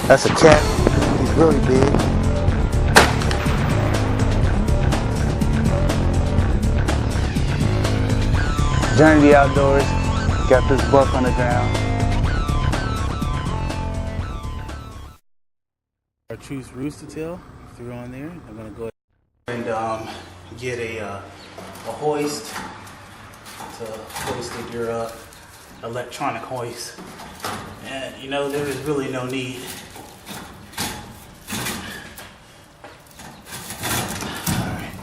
That's a cat. He's really big. Journey the outdoors. Got this buck on the ground. Our Truce Rooster Tail threw on there. I'm gonna go and get a hoist to hoist your electronic hoist. And you know, there is really no need. Alright.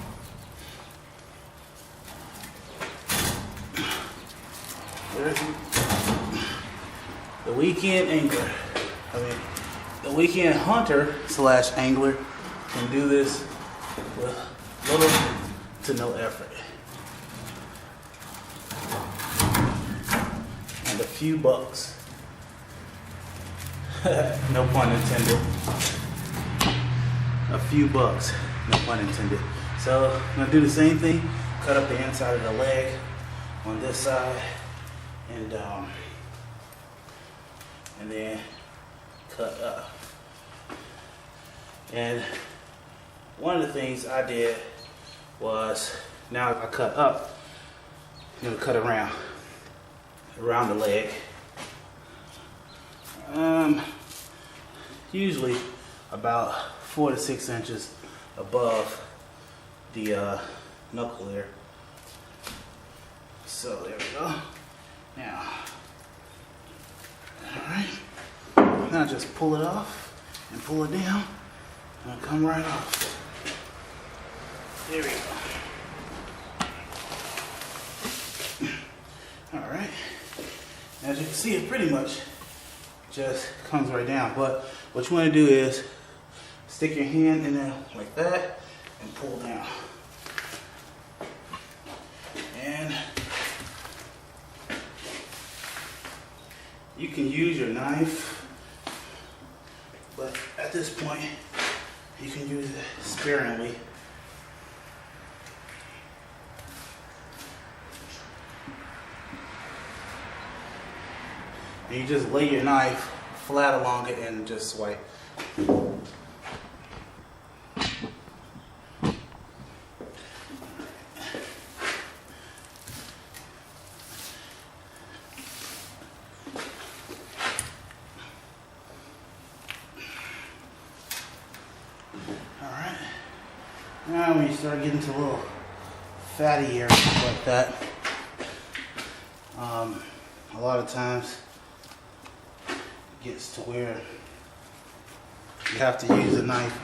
There's the weekend angler. The weekend hunter / angler can do this with little to no effort. And a few bucks. No pun intended. A few bucks. No pun intended. So I'm gonna do the same thing. Cut up the inside of the leg on this side, and then cut up. And one of the things I did was, now I cut up, I'm gonna cut around the leg. Usually about 4 to 6 inches above the knuckle there. So there we go. Now, alright. Now just pull it off and pull it down and it'll come right off. There we go. Alright. As you can see, it pretty much just comes right down. But what you want to do is stick your hand in there like that and pull down. And you can use your knife, but at this point you can use it sparingly. And you just lay your knife flat along it and just swipe. Alright. Now when you start getting to a little fatty areas like that, a lot of times gets to where you have to use a knife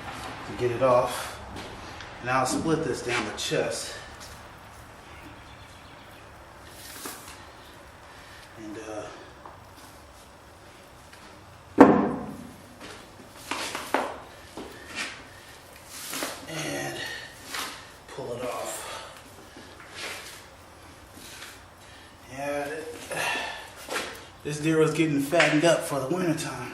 to get it off. And I'll split this down the chest. And pull it off. Yeah, this deer was getting fattened up for the winter time.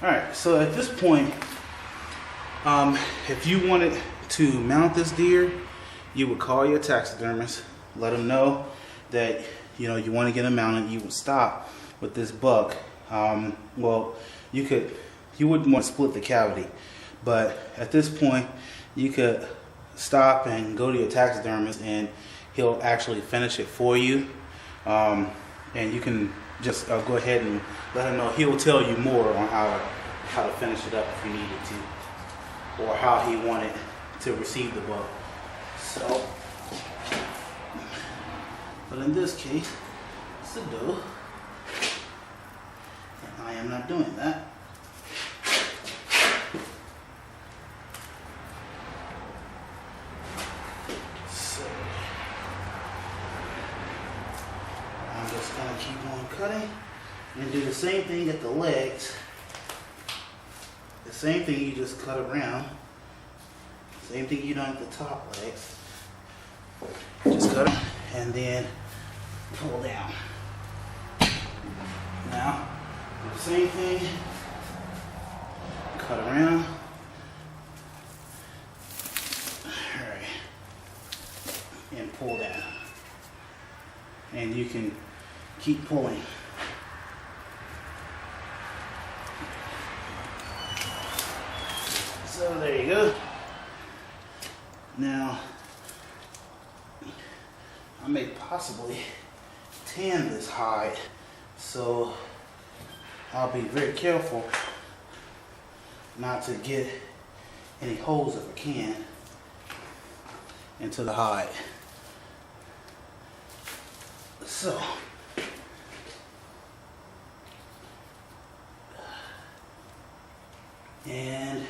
Alright, so at this point, if you wanted to mount this deer, you would call your taxidermist, let them know that you want to get him mounted. You would stop with this buck. Well, you wouldn't want to split the cavity, but at this point, you could stop and go to your taxidermist, and he'll actually finish it for you. And you can just go ahead and let him know. He'll tell you more on how to finish it up if you needed to, or how he wanted to receive the buck. So, but in this case, it's a doe, and I am not doing that. So, I'm just gonna keep on cutting and do the same thing at the legs. The same thing, you just cut around. Same thing you done at the top legs. Just cut them and then pull down. Now, do the same thing. Cut around. Alright. And pull down. And you can keep pulling. So there you go. Now, I may possibly tan this hide, so I'll be very careful not to get any holes if I can into the hide. So, and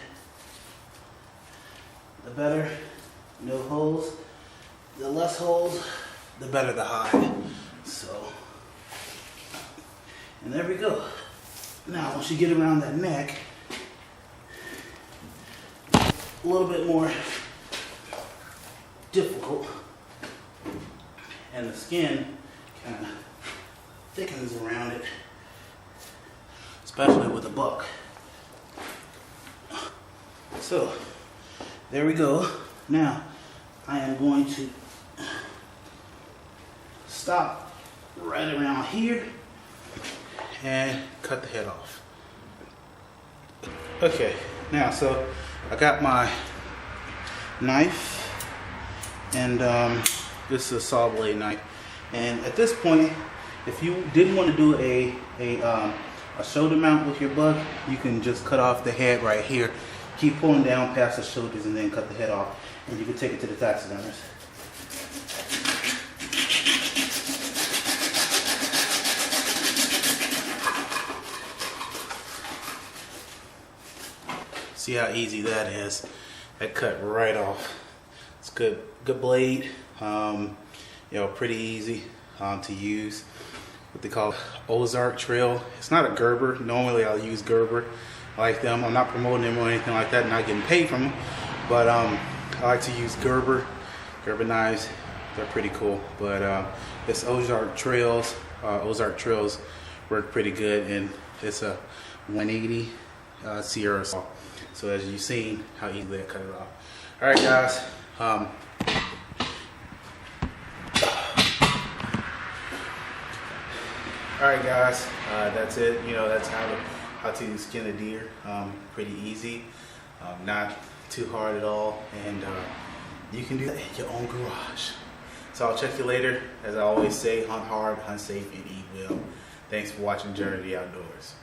the better, no holes, the less holes, the better the hide. So, and there we go. Now, once you get around that neck, a little bit more difficult, and the skin kind of thickens around it, especially with a buck. So, there we go. Now, I am going to stop right around here and cut the head off. Okay, now so I got my knife, and this is a saw blade knife. And at this point, if you didn't want to do a shoulder mount with your buck, you can just cut off the head right here. Keep pulling down past the shoulders and then cut the head off, and you can take it to the taxidermist. See how easy that is? That cut right off. It's good blade. Pretty easy to use. What they call Ozark Trail. It's not a Gerber. Normally I'll use Gerber. I like them. I'm not promoting them or anything like that, not getting paid from them. But I like to use Gerber knives. They're pretty cool. But this Ozark Trails work pretty good, and it's a 180 Sierra saw. So as you've seen, how easily I cut it off. All right, guys. All right, guys. That's it. That's how to skin a deer. Pretty easy. Not too hard at all, and you can do that in your own garage. So I'll check you later. As I always say, hunt hard, hunt safe, and eat well. Thanks for watching Journey to the Outdoors.